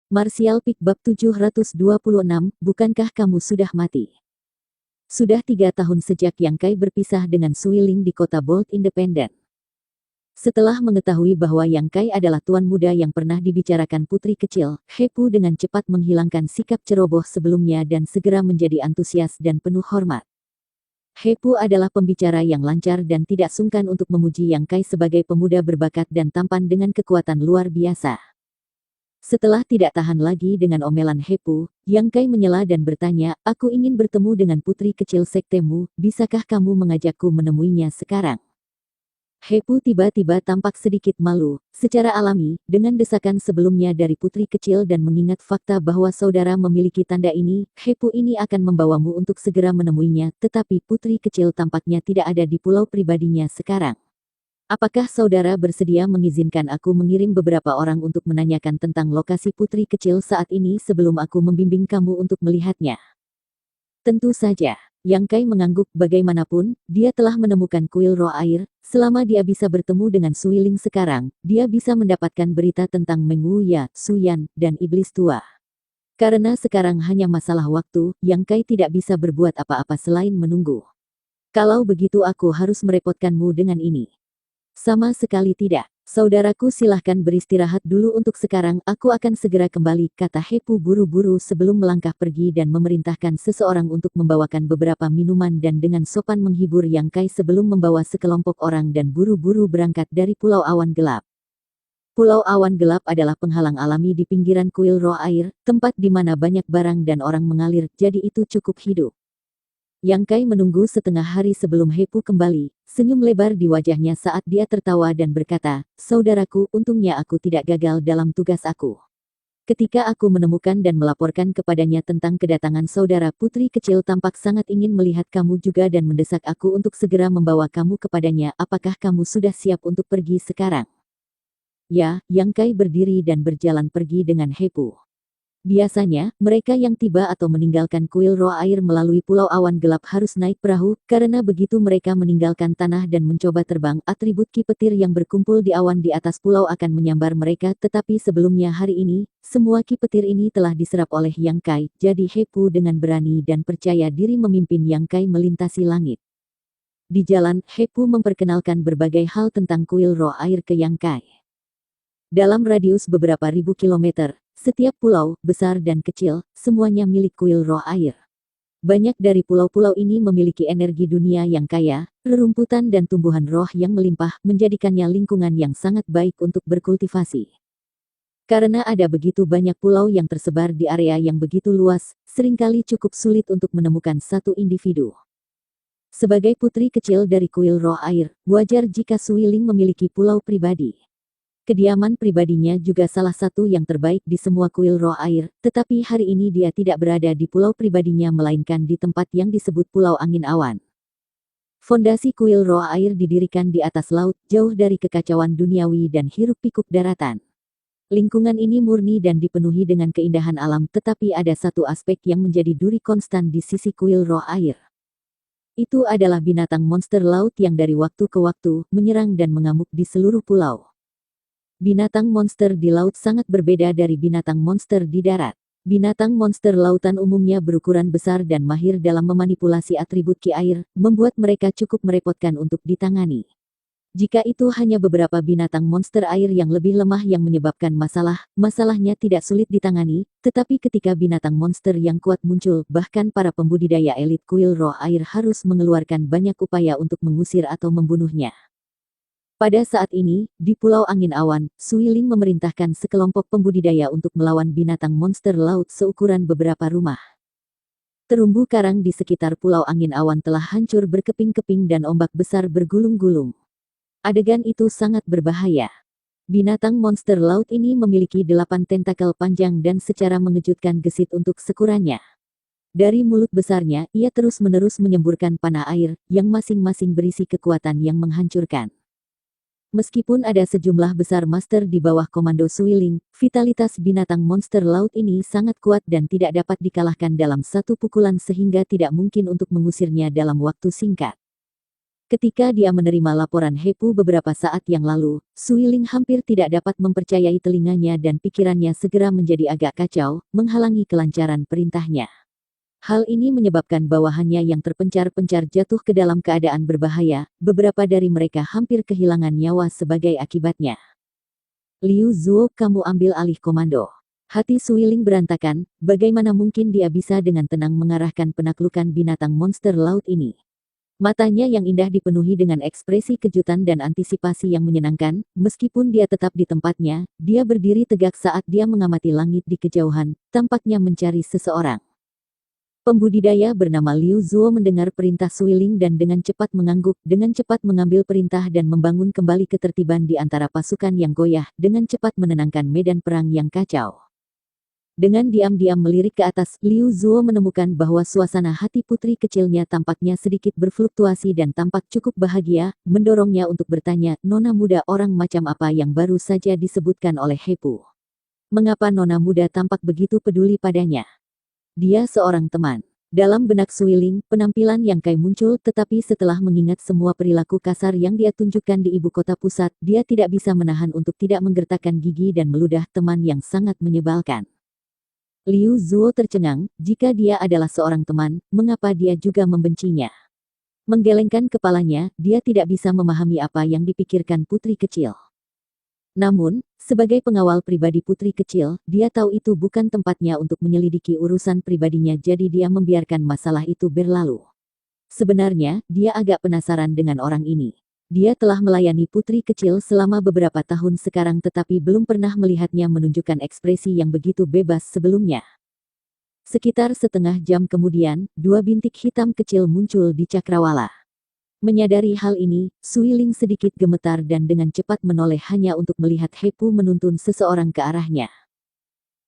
Martial Peak Bab 726, bukankah kamu sudah mati? Sudah 3 tahun sejak Yang Kai berpisah dengan Sui Ling di kota Bolt Independent. Setelah mengetahui bahwa Yang Kai adalah tuan muda yang pernah dibicarakan putri kecil, He Pu dengan cepat menghilangkan sikap ceroboh sebelumnya dan segera menjadi antusias dan penuh hormat. He Pu adalah pembicara yang lancar dan tidak sungkan untuk memuji Yang Kai sebagai pemuda berbakat dan tampan dengan kekuatan luar biasa. Setelah tidak tahan lagi dengan omelan He Pu, Yang Kai menyela dan bertanya, "Aku ingin bertemu dengan putri kecil sektemu, bisakah kamu mengajakku menemuinya sekarang?" He Pu tiba-tiba tampak sedikit malu, secara alami, dengan desakan sebelumnya dari putri kecil dan mengingat fakta bahwa saudara memiliki tanda ini, He Pu ini akan membawamu untuk segera menemuinya, tetapi putri kecil tampaknya tidak ada di pulau pribadinya sekarang. Apakah saudara bersedia mengizinkan aku mengirim beberapa orang untuk menanyakan tentang lokasi putri kecil saat ini sebelum aku membimbing kamu untuk melihatnya? Tentu saja. Yang Kai mengangguk. Bagaimanapun, dia telah menemukan kuil roh air. Selama dia bisa bertemu dengan Sui Ling sekarang, dia bisa mendapatkan berita tentang Meng Wuya, Suyan, dan iblis tua. Karena sekarang hanya masalah waktu, Yang Kai tidak bisa berbuat apa-apa selain menunggu. Kalau begitu aku harus merepotkanmu dengan ini. Sama sekali tidak. Saudaraku, silahkan beristirahat dulu untuk sekarang, aku akan segera kembali, kata He Pu buru-buru sebelum melangkah pergi dan memerintahkan seseorang untuk membawakan beberapa minuman dan dengan sopan menghibur Yang Kai sebelum membawa sekelompok orang dan buru-buru berangkat dari Pulau Awan Gelap. Pulau Awan Gelap adalah penghalang alami di pinggiran kuil roh air, tempat di mana banyak barang dan orang mengalir, jadi itu cukup hidup. Yang Kai menunggu setengah hari sebelum He Pu kembali, senyum lebar di wajahnya saat dia tertawa dan berkata, "Saudaraku, untungnya aku tidak gagal dalam tugas aku. Ketika aku menemukan dan melaporkan kepadanya tentang kedatangan saudara putri kecil tampak sangat ingin melihat kamu juga dan mendesak aku untuk segera membawa kamu kepadanya. Apakah kamu sudah siap untuk pergi sekarang?" Ya, Yang Kai berdiri dan berjalan pergi dengan He Pu. Biasanya, mereka yang tiba atau meninggalkan kuil roh air melalui Pulau Awan Gelap harus naik perahu, karena begitu mereka meninggalkan tanah dan mencoba terbang, atribut Ki Petir yang berkumpul di awan di atas pulau akan menyambar mereka. Tetapi sebelumnya hari ini, semua Ki Petir ini telah diserap oleh Yang Kai, jadi He Pu dengan berani dan percaya diri memimpin Yang Kai melintasi langit. Di jalan, He Pu memperkenalkan berbagai hal tentang kuil roh air ke Yang Kai. Dalam radius beberapa ribu kilometer, setiap pulau, besar dan kecil, semuanya milik kuil roh air. Banyak dari pulau-pulau ini memiliki energi dunia yang kaya, rerumputan dan tumbuhan roh yang melimpah, menjadikannya lingkungan yang sangat baik untuk berkultivasi. Karena ada begitu banyak pulau yang tersebar di area yang begitu luas, seringkali cukup sulit untuk menemukan satu individu. Sebagai putri kecil dari kuil roh air, wajar jika Sui Ling memiliki pulau pribadi. Kediaman pribadinya juga salah satu yang terbaik di semua kuil roh air, tetapi hari ini dia tidak berada di pulau pribadinya melainkan di tempat yang disebut Pulau Angin Awan. Fondasi kuil roh air didirikan di atas laut, jauh dari kekacauan duniawi dan hiruk-pikuk daratan. Lingkungan ini murni dan dipenuhi dengan keindahan alam, tetapi ada satu aspek yang menjadi duri konstan di sisi kuil roh air. Itu adalah binatang monster laut yang dari waktu ke waktu menyerang dan mengamuk di seluruh pulau. Binatang monster di laut sangat berbeda dari binatang monster di darat. Binatang monster lautan umumnya berukuran besar dan mahir dalam memanipulasi atribut ki air, membuat mereka cukup merepotkan untuk ditangani. Jika itu hanya beberapa binatang monster air yang lebih lemah yang menyebabkan masalahnya tidak sulit ditangani, tetapi ketika binatang monster yang kuat muncul, bahkan para pembudidaya elit kuil roh air harus mengeluarkan banyak upaya untuk mengusir atau membunuhnya. Pada saat ini, di Pulau Angin Awan, Sui Ling memerintahkan sekelompok pembudidaya untuk melawan binatang monster laut seukuran beberapa rumah. Terumbu karang di sekitar Pulau Angin Awan telah hancur berkeping-keping dan ombak besar bergulung-gulung. Adegan itu sangat berbahaya. Binatang monster laut ini memiliki 8 tentakel panjang dan secara mengejutkan gesit untuk sekurannya. Dari mulut besarnya, ia terus-menerus menyemburkan panah air, yang masing-masing berisi kekuatan yang menghancurkan. Meskipun ada sejumlah besar master di bawah komando Sui Ling, vitalitas binatang monster laut ini sangat kuat dan tidak dapat dikalahkan dalam satu pukulan sehingga tidak mungkin untuk mengusirnya dalam waktu singkat. Ketika dia menerima laporan Hepu beberapa saat yang lalu, Suiling hampir tidak dapat mempercayai telinganya dan pikirannya segera menjadi agak kacau, menghalangi kelancaran perintahnya. Hal ini menyebabkan bawahannya yang terpencar-pencar jatuh ke dalam keadaan berbahaya, beberapa dari mereka hampir kehilangan nyawa sebagai akibatnya. Liu Zuo, kamu ambil alih komando. Hati Suiling berantakan, bagaimana mungkin dia bisa dengan tenang mengarahkan penaklukan binatang monster laut ini. Matanya yang indah dipenuhi dengan ekspresi kejutan dan antisipasi yang menyenangkan, meskipun dia tetap di tempatnya, dia berdiri tegak saat dia mengamati langit di kejauhan, tampaknya mencari seseorang. Pembudidaya bernama Liu Zuo mendengar perintah Suiling dan dengan cepat mengangguk, dengan cepat mengambil perintah dan membangun kembali ketertiban di antara pasukan yang goyah, dengan cepat menenangkan medan perang yang kacau. Dengan diam-diam melirik ke atas, Liu Zuo menemukan bahwa suasana hati putri kecilnya tampaknya sedikit berfluktuasi dan tampak cukup bahagia, mendorongnya untuk bertanya, "Nona muda orang macam apa yang baru saja disebutkan oleh Hepu? Mengapa nona muda tampak begitu peduli padanya?" Dia seorang teman. Dalam benak Suiling, penampilan Yang Kai muncul tetapi setelah mengingat semua perilaku kasar yang dia tunjukkan di ibu kota pusat, dia tidak bisa menahan untuk tidak menggertakkan gigi dan meludah teman yang sangat menyebalkan. Liu Zuo tercengang, jika dia adalah seorang teman, mengapa dia juga membencinya? Menggelengkan kepalanya, dia tidak bisa memahami apa yang dipikirkan putri kecil. Namun, sebagai pengawal pribadi putri kecil, dia tahu itu bukan tempatnya untuk menyelidiki urusan pribadinya jadi dia membiarkan masalah itu berlalu. Sebenarnya, dia agak penasaran dengan orang ini. Dia telah melayani putri kecil selama beberapa tahun sekarang tetapi belum pernah melihatnya menunjukkan ekspresi yang begitu bebas sebelumnya. Sekitar setengah jam kemudian, dua bintik hitam kecil muncul di cakrawala. Menyadari hal ini, Suiling sedikit gemetar dan dengan cepat menoleh hanya untuk melihat Hepu menuntun seseorang ke arahnya.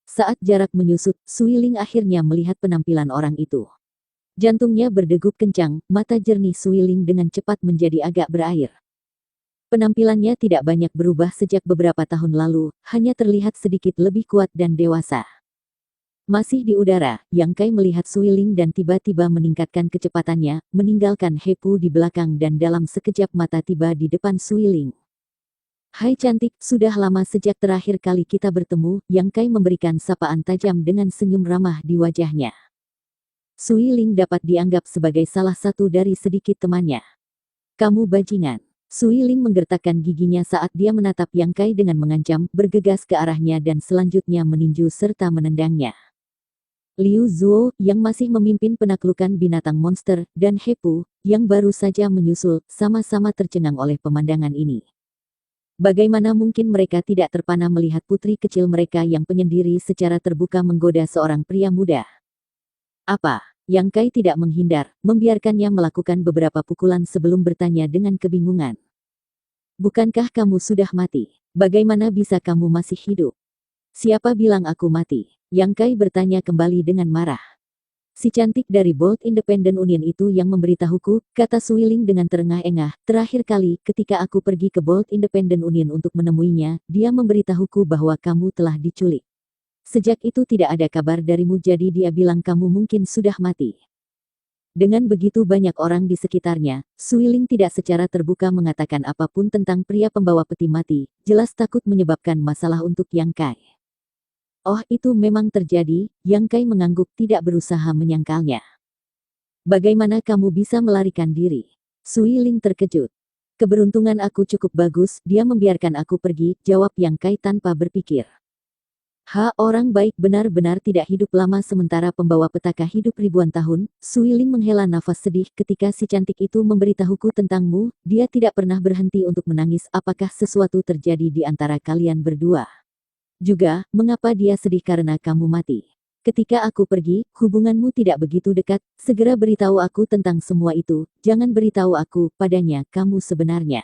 Saat jarak menyusut, Suiling akhirnya melihat penampilan orang itu. Jantungnya berdegup kencang, mata jernih Suiling dengan cepat menjadi agak berair. Penampilannya tidak banyak berubah sejak beberapa tahun lalu, hanya terlihat sedikit lebih kuat dan dewasa. Masih di udara, Yang Kai melihat Suiling dan tiba-tiba meningkatkan kecepatannya, meninggalkan Hepu di belakang dan dalam sekejap mata tiba di depan Suiling. "Hai cantik, sudah lama sejak terakhir kali kita bertemu," Yang Kai memberikan sapaan tajam dengan senyum ramah di wajahnya. Suiling dapat dianggap sebagai salah satu dari sedikit temannya. "Kamu bajingan." Suiling menggertakkan giginya saat dia menatap Yang Kai dengan mengancam, bergegas ke arahnya dan selanjutnya meninju serta menendangnya. Liu Zuo, yang masih memimpin penaklukan binatang monster, dan Hepu, yang baru saja menyusul, sama-sama tercengang oleh pemandangan ini. Bagaimana mungkin mereka tidak terpana melihat putri kecil mereka yang penyendiri secara terbuka menggoda seorang pria muda? "Apa?" Yang Kai tidak menghindar, membiarkannya melakukan beberapa pukulan sebelum bertanya dengan kebingungan. "Bukankah kamu sudah mati? Bagaimana bisa kamu masih hidup?" "Siapa bilang aku mati?" Yang Kai bertanya kembali dengan marah. "Si cantik dari Bold Independent Union itu yang memberitahuku," kata Suiling dengan terengah-engah. "Terakhir kali, ketika aku pergi ke Bold Independent Union untuk menemuinya, dia memberitahuku bahwa kamu telah diculik. Sejak itu tidak ada kabar darimu jadi dia bilang kamu mungkin sudah mati." Dengan begitu banyak orang di sekitarnya, Suiling tidak secara terbuka mengatakan apapun tentang pria pembawa peti mati, jelas takut menyebabkan masalah untuk Yang Kai. "Oh, itu memang terjadi," Yang Kai mengangguk tidak berusaha menyangkalnya. "Bagaimana kamu bisa melarikan diri?" Suiling terkejut. "Keberuntungan aku cukup bagus, dia membiarkan aku pergi," jawab Yang Kai tanpa berpikir. Orang baik benar-benar tidak hidup lama sementara pembawa petaka hidup ribuan tahun." Suiling menghela nafas sedih ketika si cantik itu memberitahuku tentangmu, dia tidak pernah berhenti untuk menangis. "Apakah sesuatu terjadi di antara kalian berdua? Juga, mengapa dia sedih karena kamu mati? Ketika aku pergi, hubunganmu tidak begitu dekat, segera beritahu aku tentang semua itu, jangan beritahu aku, padanya, kamu sebenarnya."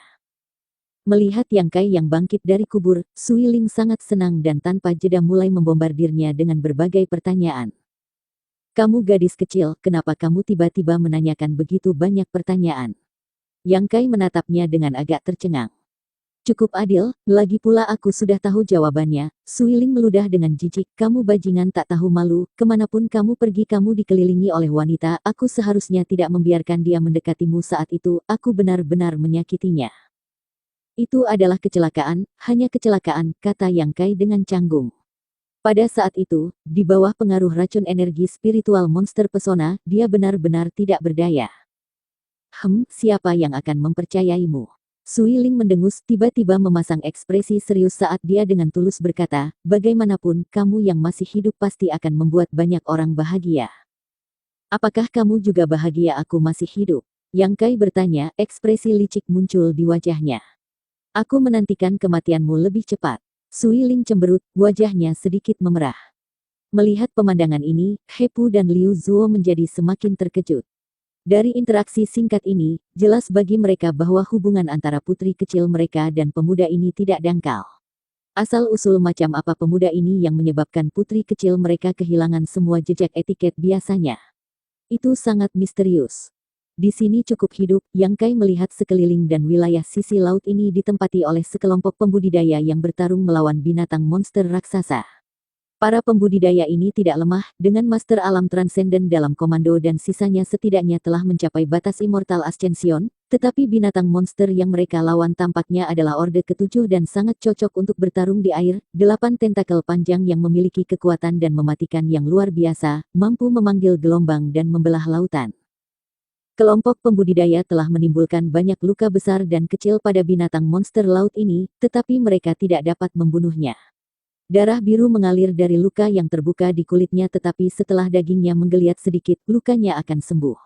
Melihat Yang Kai yang bangkit dari kubur, Suiling sangat senang dan tanpa jeda mulai membombardirnya dengan berbagai pertanyaan. "Kamu gadis kecil, kenapa kamu tiba-tiba menanyakan begitu banyak pertanyaan?" Yang Kai menatapnya dengan agak tercengang. Cukup adil, lagi pula aku sudah tahu jawabannya. Suiling meludah dengan jijik, kamu bajingan tak tahu malu, kemanapun kamu pergi kamu dikelilingi oleh wanita, aku seharusnya tidak membiarkan dia mendekatimu saat itu, aku benar-benar menyakitinya. Itu adalah kecelakaan, hanya kecelakaan, kata Yang Kai dengan canggung. Pada saat itu, di bawah pengaruh racun energi spiritual monster pesona, dia benar-benar tidak berdaya. Siapa yang akan mempercayaimu? Suiling mendengus, tiba-tiba memasang ekspresi serius saat dia dengan tulus berkata, bagaimanapun, kamu yang masih hidup pasti akan membuat banyak orang bahagia. Apakah kamu juga bahagia aku masih hidup? Yang Kai bertanya, ekspresi licik muncul di wajahnya. Aku menantikan kematianmu lebih cepat. Suiling cemberut, wajahnya sedikit memerah. Melihat pemandangan ini, Hepu dan Liu Zuo menjadi semakin terkejut. Dari interaksi singkat ini, jelas bagi mereka bahwa hubungan antara putri kecil mereka dan pemuda ini tidak dangkal. Asal-usul macam apa pemuda ini yang menyebabkan putri kecil mereka kehilangan semua jejak etiket biasanya. Itu sangat misterius. Di sini cukup hidup, Yang Kai melihat sekeliling dan wilayah sisi laut ini ditempati oleh sekelompok pembudidaya yang bertarung melawan binatang monster raksasa. Para pembudidaya ini tidak lemah, dengan master alam transenden dalam komando dan sisanya setidaknya telah mencapai batas Immortal Ascension, tetapi binatang monster yang mereka lawan tampaknya adalah Orde ke-7 dan sangat cocok untuk bertarung di air, 8 tentakel panjang yang memiliki kekuatan dan mematikan yang luar biasa, mampu memanggil gelombang dan membelah lautan. Kelompok pembudidaya telah menimbulkan banyak luka besar dan kecil pada binatang monster laut ini, tetapi mereka tidak dapat membunuhnya. Darah biru mengalir dari luka yang terbuka di kulitnya tetapi setelah dagingnya menggeliat sedikit, lukanya akan sembuh.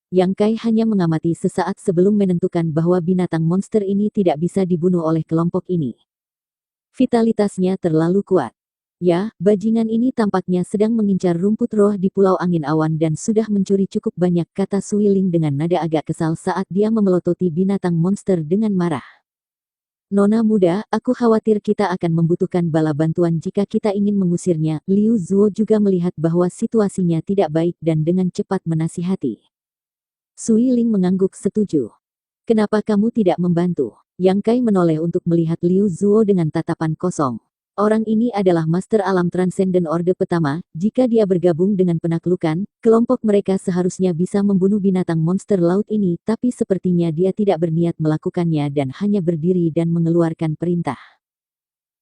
Yang Kai hanya mengamati sesaat sebelum menentukan bahwa binatang monster ini tidak bisa dibunuh oleh kelompok ini. Vitalitasnya terlalu kuat. Ya, bajingan ini tampaknya sedang mengincar rumput roh di Pulau Angin Awan dan sudah mencuri cukup banyak, kata Suiling dengan nada agak kesal saat dia memelototi binatang monster dengan marah. Nona muda, aku khawatir kita akan membutuhkan bala bantuan jika kita ingin mengusirnya. Liu Zuo juga melihat bahwa situasinya tidak baik dan dengan cepat menasihati. Suiling mengangguk setuju. Kenapa kamu tidak membantu? Yang Kai menoleh untuk melihat Liu Zuo dengan tatapan kosong. Orang ini adalah Master Alam Transenden Orde Pertama, jika dia bergabung dengan penaklukan, kelompok mereka seharusnya bisa membunuh binatang monster laut ini, tapi sepertinya dia tidak berniat melakukannya dan hanya berdiri dan mengeluarkan perintah.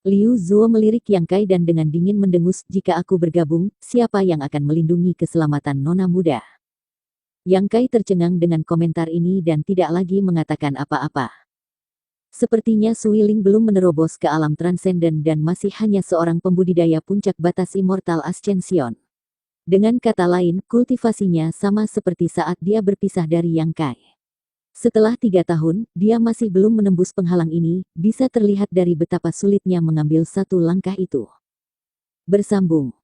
Liu Zuo melirik Yang Kai dan dengan dingin mendengus, jika aku bergabung, siapa yang akan melindungi keselamatan nona muda? Yang Kai tercengang dengan komentar ini dan tidak lagi mengatakan apa-apa. Sepertinya Suiling belum menerobos ke alam transenden dan masih hanya seorang pembudidaya puncak batas Immortal Ascension. Dengan kata lain, kultivasinya sama seperti saat dia berpisah dari Yang Kai. Setelah 3 tahun, dia masih belum menembus penghalang ini, bisa terlihat dari betapa sulitnya mengambil satu langkah itu. Bersambung.